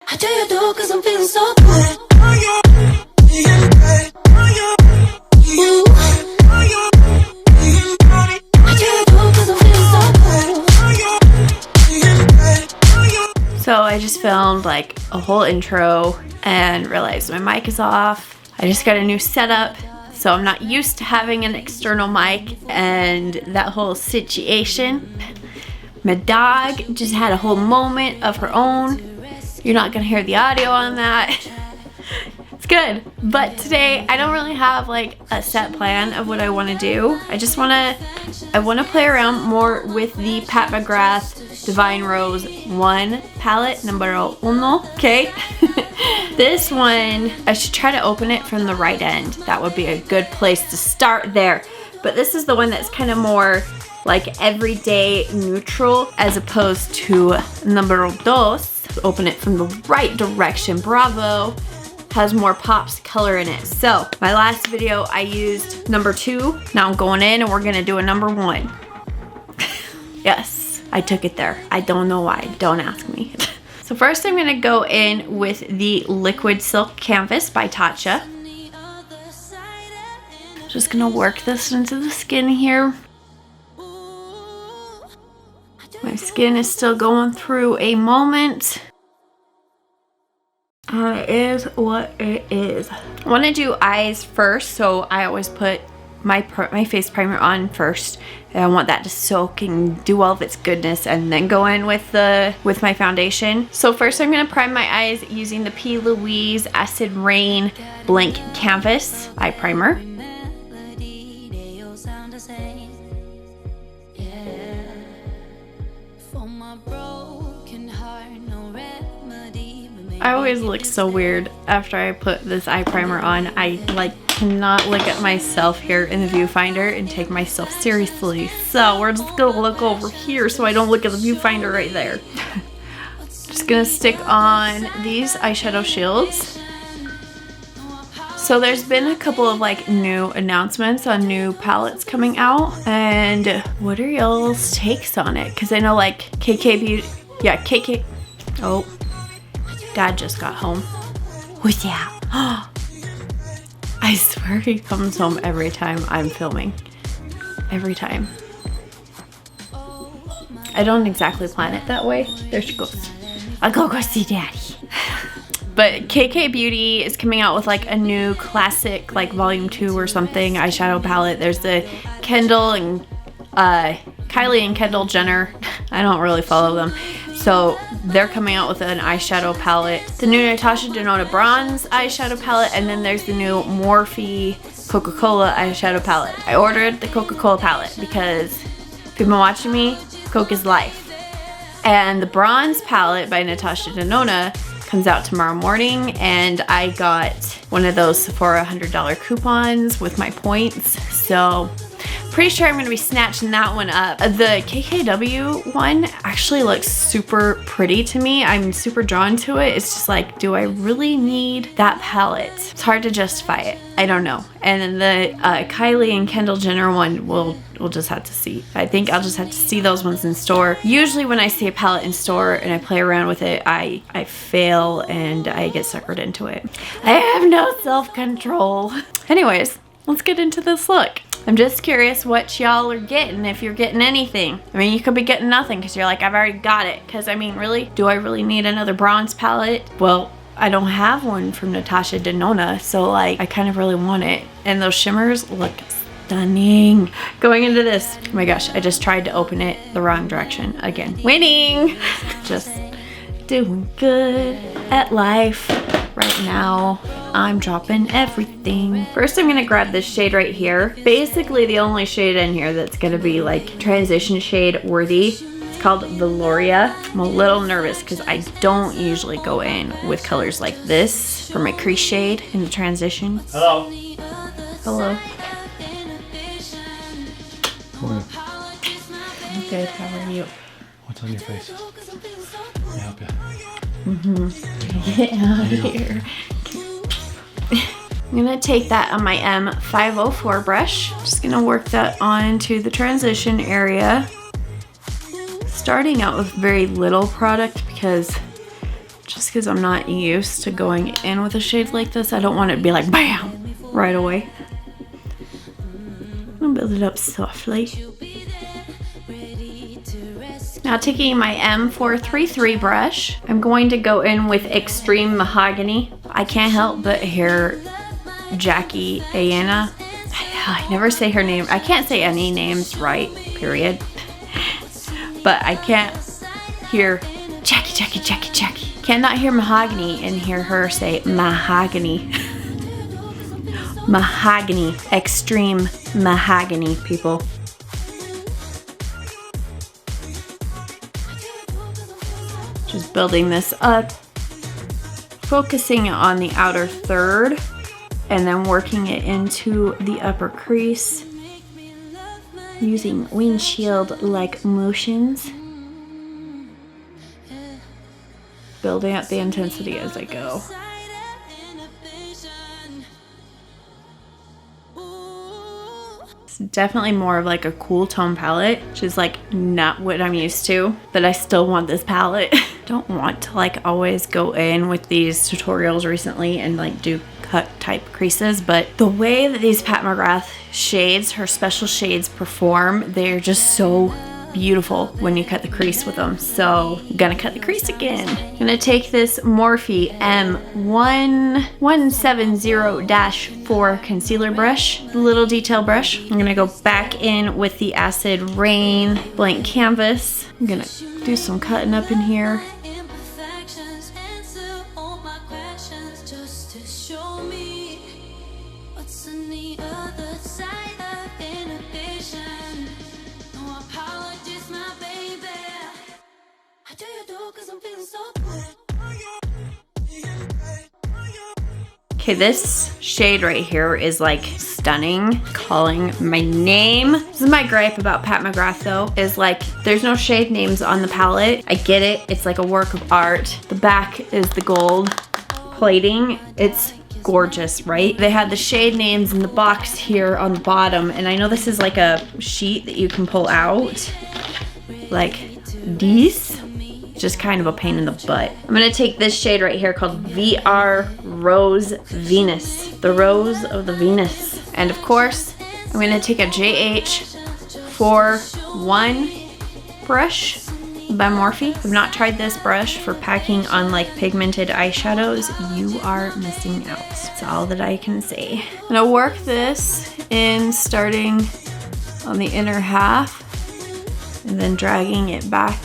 How do you do? Cause I'm feeling so good. So I just filmed like a whole intro and realized my mic is off. I just got a new setup, so I'm not used to having an external mic and that whole situation. My dog just had a whole moment of her own. You're not gonna hear the audio on that. It's good. But today I don't really have like a set plan of what I want to do. I want to play around more with the Pat McGrath Divine Rose 1 palette, numero uno, okay? This one, I should try to open it from the right end. That would be a good place to start there. But this is the one that's kind of more like everyday neutral as opposed to numero dos. Open it from the right direction, bravo. Has more pops color in it. So my last video I used number 2. Now I'm going in and we're gonna do a number 1. Yes, I took it there. I don't know why, don't ask me. So first I'm gonna go in with the Liquid Silk Canvas by Tatcha. Just gonna work this into the skin here. My skin is still going through a moment. It is what it is. I want to do eyes first, so I always put my face primer on first. And I want that to soak and do all of its goodness, and then go in with my foundation. So first I'm going to prime my eyes using the P. Louise Acid Rain Blank Canvas eye primer. I always look so weird after I put this eye primer on. I like cannot look at myself here in the viewfinder and take myself seriously. So we're just gonna look over here so I don't look at the viewfinder right there. Just gonna stick on these eyeshadow shields. So there's been a couple of like new announcements on new palettes coming out, and what are y'all's takes on it? Because I know like KK, oh. Dad just got home. Who's that? I swear he comes home every time I'm filming. Every time. I don't exactly plan it that way. There she goes. I'll go see Daddy. But KK Beauty is coming out with like a new classic, like volume 2 or something eyeshadow palette. There's the Kendall and Kylie and Kendall Jenner. I don't really follow them. So they're coming out with an eyeshadow palette. The new Natasha Denona Bronze eyeshadow palette, and then there's the new Morphe Coca-Cola eyeshadow palette. I ordered the Coca-Cola palette because if you've been watching me, Coke is life. And the Bronze palette by Natasha Denona comes out tomorrow morning, and I got one of those Sephora $100 coupons with my points. So pretty sure I'm going to be snatching that one up. The KKW one actually looks super pretty to me. I'm super drawn to it. It's just like, do I really need that palette? It's hard to justify it. I don't know. And then the Kylie and Kendall Jenner one, we'll just have to see. I think I'll just have to see those ones in store. Usually when I see a palette in store and I play around with it, I fail and I get suckered into it. I have no self-control. Anyways, let's get into this look. I'm just curious what y'all are getting, if you're getting anything. I mean, you could be getting nothing because you're like, I've already got it. Because I mean, really, do I really need another bronze palette? Well, I don't have one from Natasha Denona, so like, I kind of really want it. And those shimmers look stunning. Going into this, oh my gosh, I just tried to open it the wrong direction again. Winning! Just doing good at life right now. I'm dropping everything. First, I'm gonna grab this shade right here. Basically, the only shade in here that's gonna be like transition shade worthy. It's called Velouria. I'm a little nervous because I don't usually go in with colors like this for my crease shade in the transition. Hello. Hello. Morning. I'm good, how are you? What's on your face? Let me help you. Get out of here. I'm gonna take that on my M504 brush. Just gonna work that onto the transition area. Starting out with very little product because just because I'm not used to going in with a shade like this. I don't want it to be like bam right away. I'm gonna build it up softly. Now taking my M433 brush, I'm going to go in with Extreme Mahogany. I can't help but hear Jackie Ayana. I never say her name. I can't say any names right, period. But I can't hear Jackie. Cannot hear Mahogany and hear her say Mahogany. Mahogany. Extreme Mahogany, people. Just building this up, focusing on the outer third, and then working it into the upper crease using windshield-like motions, building up the intensity as I go. Definitely more of like a cool tone palette, which is like not what I'm used to, but I still want this palette. Don't want to like always go in with these tutorials recently and like do cut type creases, but the way that these Pat McGrath shades, her special shades, perform, they're just so beautiful when you cut the crease with them. So I'm gonna cut the crease again. I'm gonna take this Morphe M1170-4 concealer brush, little detail brush. I'm gonna go back in with the Acid Rain blank canvas. I'm gonna do some cutting up in here. Okay, this shade right here is like stunning, calling my name. This is my gripe about Pat McGrath though, is like there's no shade names on the palette. I get it, it's like a work of art. The back is the gold plating. It's gorgeous, right? They had the shade names in the box here on the bottom, and I know this is like a sheet that you can pull out like this. Just kind of a pain in the butt. I'm gonna take this shade right here called VR Rose Venus, the Rose of the Venus. And of course, I'm gonna take a JH41 brush by Morphe. I've not tried this brush for packing on like pigmented eyeshadows. You are missing out. That's all that I can say. I'm gonna work this in starting on the inner half and then dragging it back.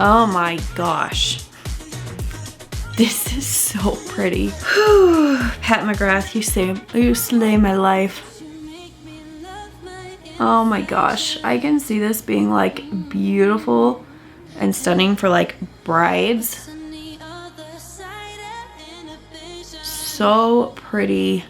Oh my gosh. This is so pretty. Pat McGrath, you slay my life. Oh my gosh. I can see this being like beautiful and stunning for like brides. So pretty.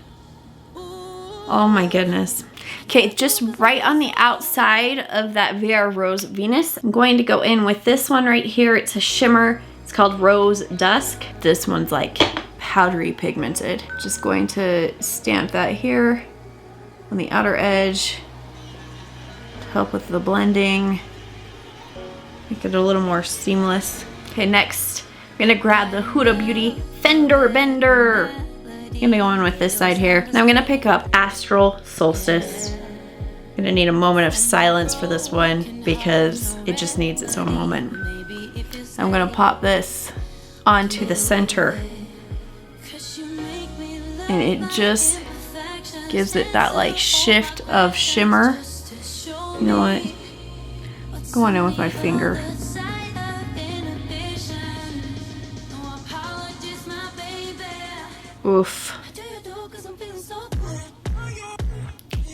Oh my goodness. Okay, just right on the outside of that VR Rose Venus, I'm going to go in with this one right here. It's a shimmer. It's called Rose Dusk. This one's like powdery pigmented. Just going to stamp that here on the outer edge to help with the blending. Make it a little more seamless. Okay, next, I'm gonna grab the Huda Beauty Fender Bender. I'm gonna go in with this side here. Now I'm gonna pick up Astral Solstice. I'm gonna need a moment of silence for this one because it just needs its own moment. I'm gonna pop this onto the center and it just gives it that like shift of shimmer. You know what? Go on in with my finger. Oof.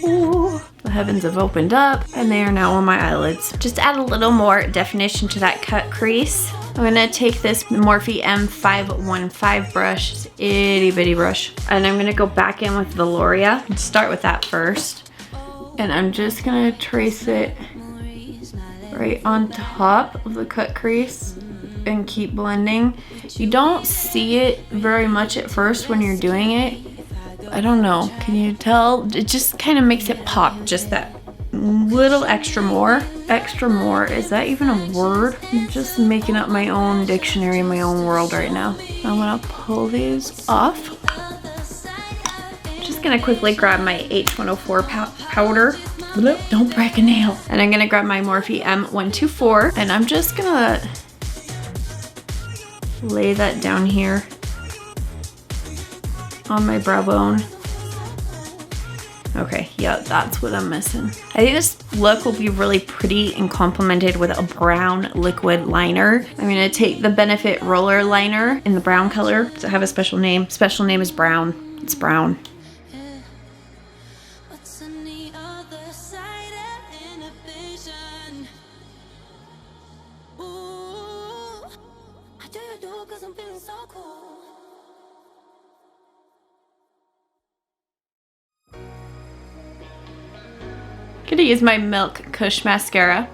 Ooh. The heavens have opened up and they are now on my eyelids. Just add a little more definition to that cut crease. I'm gonna take this Morphe M515 brush, it's itty bitty brush, and I'm gonna go back in with Velouria. Let's start with that first. And I'm just gonna trace it right on top of the cut crease and keep blending. You don't see it very much at first when you're doing it. I don't know, can you tell? It just kind of makes it pop just that little extra more. extra more. Is that even a word? I'm just making up my own dictionary in my own world right now. I'm gonna pull these off. Just gonna quickly grab my H104 powder. Don't break a nail. And I'm gonna grab my Morphe M124 and I'm just gonna lay that down here on my brow bone. Okay, yeah, that's what I'm missing. I think this look will be really pretty and complemented with a brown liquid liner. I'm gonna take the Benefit Roller Liner in the brown color. Does it have a special name? Special name is brown. It's brown. Gonna use my Milk Kush mascara.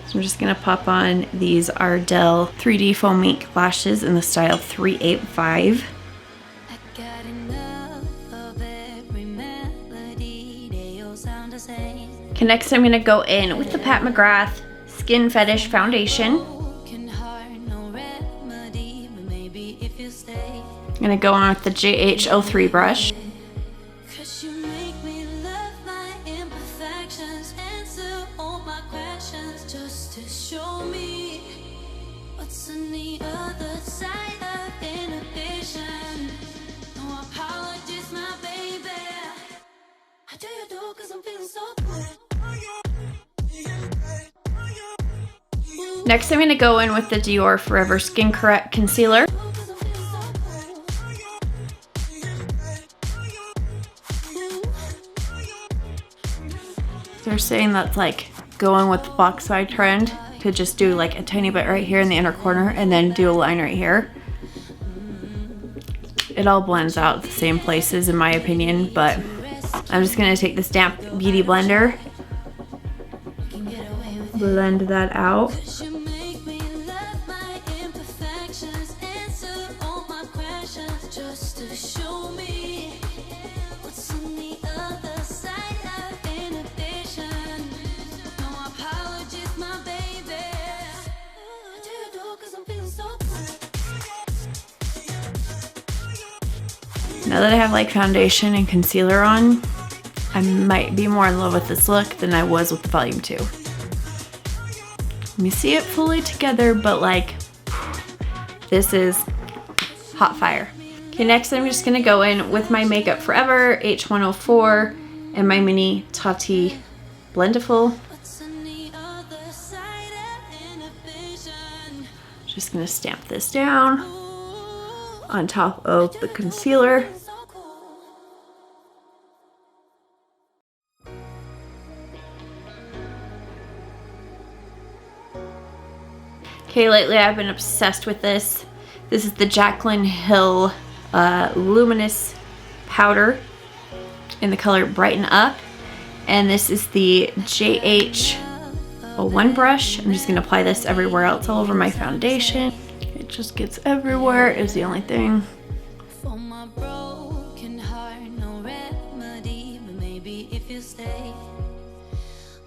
So I'm just gonna pop on these Ardell 3D Foam Ink lashes in the style 385. Okay, next I'm gonna go in with the Pat McGrath Skin Fetish Foundation. I'm gonna go on with the JH03 brush. Next I'm gonna go in with the Dior Forever Skin Correct Concealer. They're saying that's like going with the box eye trend to just do like a tiny bit right here in the inner corner and then do a line right here. It all blends out the same places in my opinion, but I'm just gonna take this damp beauty blender, blend that out. Now that I have like foundation and concealer on, I might be more in love with this look than I was with the Volume 2. Let me see it fully together, but like, this is hot fire. Okay, next I'm just gonna go in with my Makeup Forever H104 and my mini Tati Blendiful. Just gonna stamp this down on top of the concealer. Okay, lately I've been obsessed with this. This is the Jaclyn Hill Luminous Powder in the color Brighten Up. And this is the JH01 brush. I'm just gonna apply this everywhere else, all over my foundation. It just gets everywhere is the only thing. For my broken heart, no remedy, but maybe if you stay,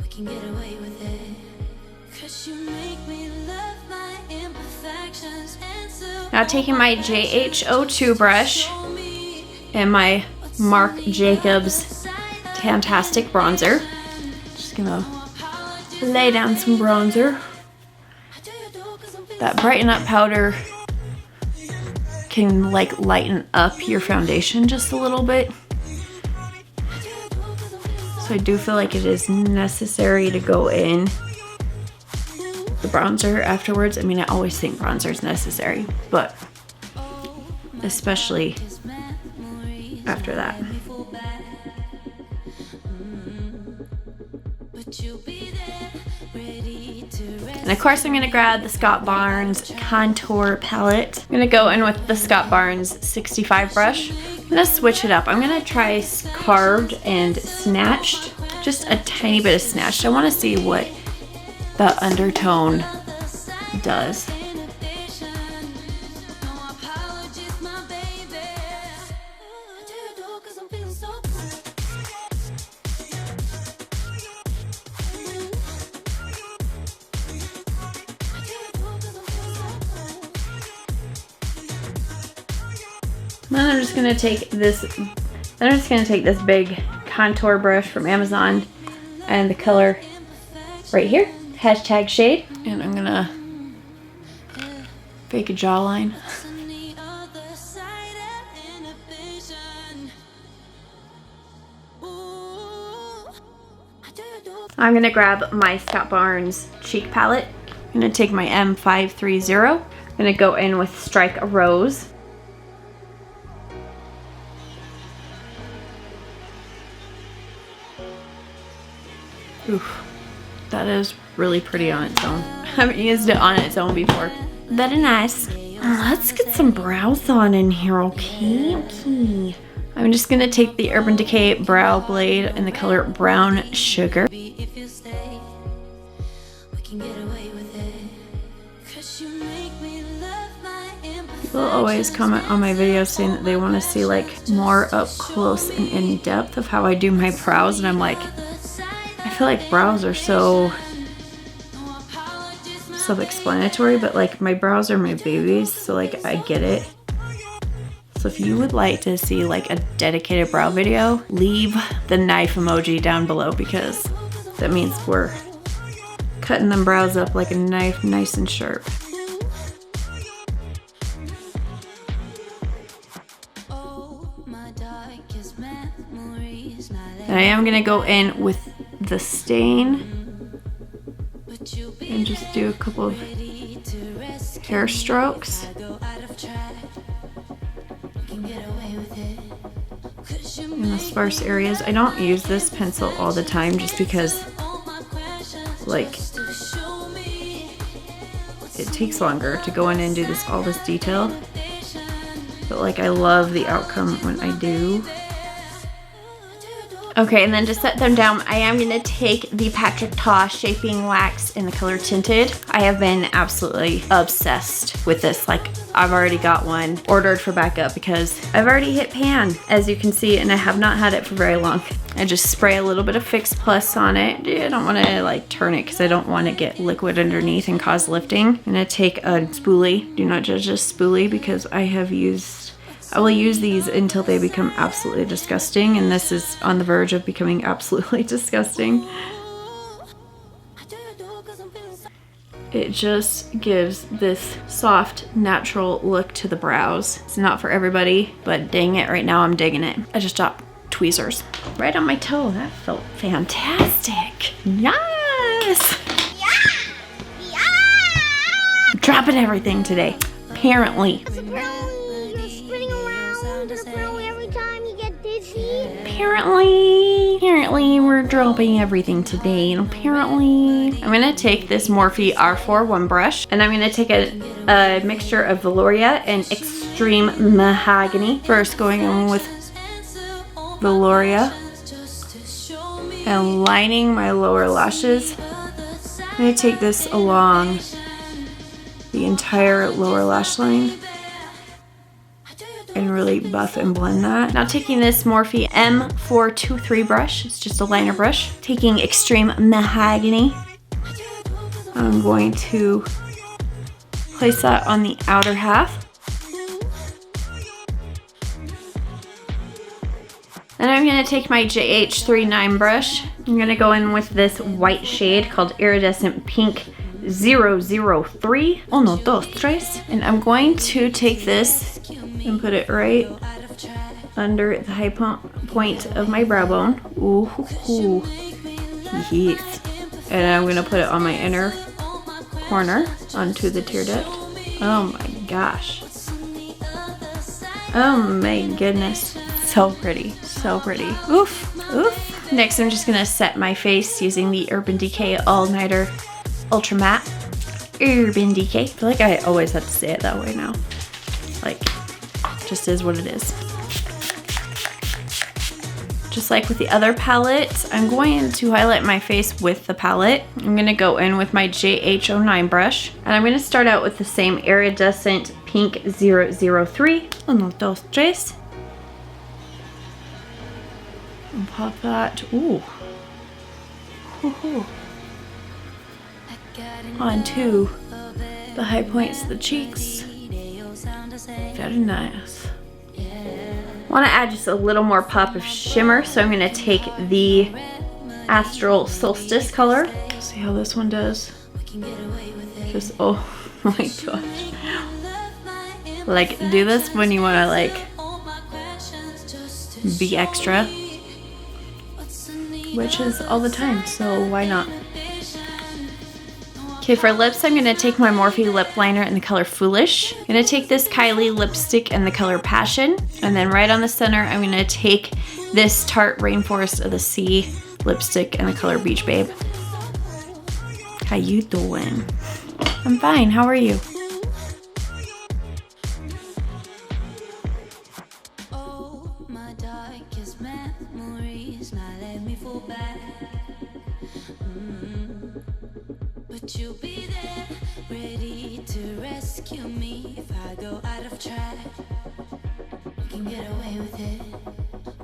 we can get away with it. 'Cause you make me love my imperfections. Now taking my JH02 brush and my Marc Jacobs Fantastic Bronzer. Just gonna lay down some bronzer. That Brighten Up powder can like lighten up your foundation just a little bit. So I do feel like it is necessary to go in the bronzer afterwards. I mean, I always think bronzer is necessary, but especially after that. And of course I'm gonna grab the Scott Barnes Contour Palette. I'm gonna go in with the Scott Barnes 65 brush. I'm gonna switch it up. I'm gonna try Carved and Snatched. Just a tiny bit of Snatched. I wanna see what the undertone does. Then I'm just gonna take this. Then I'm just gonna take this big contour brush from Amazon and the color right here, hashtag shade, and I'm gonna fake a jawline. I'm gonna grab my Scott Barnes cheek palette. I'm gonna take my M530. I'm gonna go in with Strike a Rose. Oof, that is really pretty on its own. I haven't used it on its own before. Very nice. Let's get some brows on in here, okay? I'm just gonna take the Urban Decay Brow Blade in the color Brown Sugar. People always comment on my videos saying that they want to see like more up close and in depth of how I do my brows, and I'm like, I feel like brows are so self-explanatory, but like my brows are my babies, so like I get it. So if you would like to see like a dedicated brow video, leave the knife emoji down below, because that means we're cutting them brows up like a knife, nice and sharp. And I am gonna go in with the stain and just do a couple of hair strokes. In the sparse areas. I don't use this pencil all the time just because like it takes longer to go in and do all this detail, but like I love the outcome when I do. Okay, and then to set them down, I am going to take the Patrick Ta Shaping Wax in the color Tinted. I have been absolutely obsessed with this. Like, I've already got one ordered for backup because I've already hit pan, as you can see, and I have not had it for very long. I just spray a little bit of Fix Plus on it. I don't want to like turn it because I don't want to get liquid underneath and cause lifting. I'm going to take a spoolie. Do not judge this spoolie because I will use these until they become absolutely disgusting, and this is on the verge of becoming absolutely disgusting. It just gives this soft, natural look to the brows. It's not for everybody, but dang it, right now I'm digging it. I just dropped tweezers right on my toe. That felt fantastic. Yes! Yeah! I'm dropping everything today. Apparently. Apparently we're dropping everything today, and apparently I'm gonna take this Morphe R41 brush, and I'm gonna take a mixture of Velouria and Extreme Mahogany. First going in with Velouria and lining my lower lashes. I'm gonna take this along the entire lower lash line and really buff and blend that. Now taking this Morphe M423 brush, it's just a liner brush, taking Extreme Mahogany, I'm going to place that on the outer half. Then I'm going to take my JH39 brush. I'm going to go in with this white shade called Iridescent Pink 003. 1, 2, 3. And I'm going to take this and put it right under the high point of my brow bone. Ooh, yes. And I'm gonna put it on my inner corner onto the tear duct. Oh my gosh. Oh my goodness. So pretty, so pretty. Oof, oof. Next, I'm just gonna set my face using the Urban Decay All Nighter Ultra Matte. Urban Decay. I feel like I always have to say it that way now. Like, just is what it is. Just like with the other palettes, I'm going to highlight my face with the palette. I'm gonna go in with my JH09 brush, and I'm gonna start out with the same Iridescent Pink 003. 1, 2, 3. And pop that, ooh. Onto the high points of the cheeks. Very nice. Want to add just a little more pop of shimmer, so I'm gonna take the Astral Solstice color. See how this one does. Just, oh my gosh. Like, do this when you want to like be extra, which is all the time, so why not? Okay, for lips, I'm gonna take my Morphe lip liner in the color Foolish. I'm gonna take this Kylie lipstick in the color Passion, and then right on the center, I'm gonna take this Tarte Rainforest of the Sea lipstick in the color Beach Babe. How you doing? I'm fine, how are you? But you'll be there, ready to rescue me if I go out of track. You can get away with it.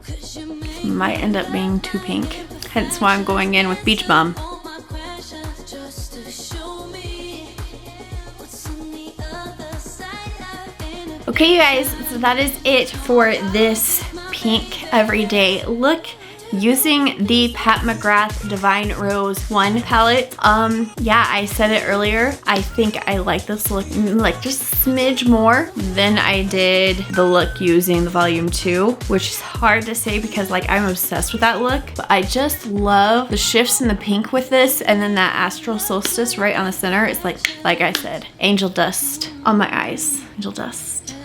'Cause you make Might end up being too pink. Hence why I'm going in with Beach Bum. all my questions just to show me what's on the other side of Okay, you guys, so that is it for this pink everyday look using the Pat McGrath Divine Rose 1 palette. Yeah, I said it earlier, I think I like this look like just a smidge more than I did the look using the volume 2, which is hard to say because like I'm obsessed with that look, but I just love the shifts in the pink with this, and then that Astral Solstice right on the center. It's like I said, angel dust on my eyes, angel dust.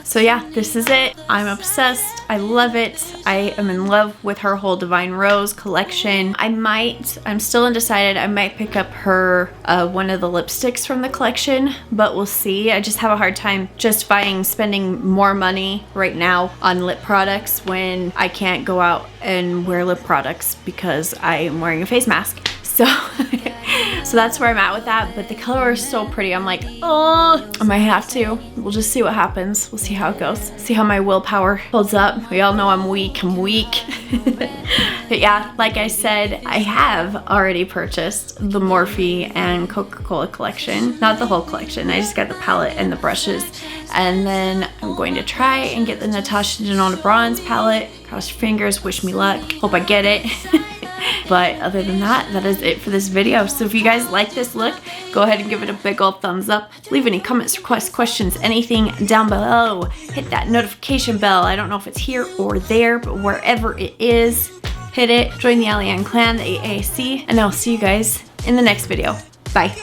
So yeah, this is it. I'm obsessed. I love it. I am in love with her whole Divine Rose collection. I'm still undecided. I might pick up her one of the lipsticks from the collection, but we'll see. I just have a hard time justifying spending more money right now on lip products when I can't go out and wear lip products because I am wearing a face mask. So, so that's where I'm at with that, but the color is so pretty. I'm like, oh, I might have to. We'll just see what happens. We'll see how it goes. See how my willpower holds up. We all know I'm weak. But yeah, like I said, I have already purchased the Morphe and Coca-Cola collection. Not the whole collection. I just got the palette and the brushes. And then I'm going to try and get the Natasha Denona Bronze palette. Cross your fingers, wish me luck. Hope I get it. But other than that, that is it for this video. So if you guys like this look, go ahead and give it a big old thumbs up. Leave any comments, requests, questions, anything down below. Hit that notification bell. I don't know if it's here or there, but wherever it is, hit it. Join the Allie Ann clan, the AAC, and I'll see you guys in the next video. Bye.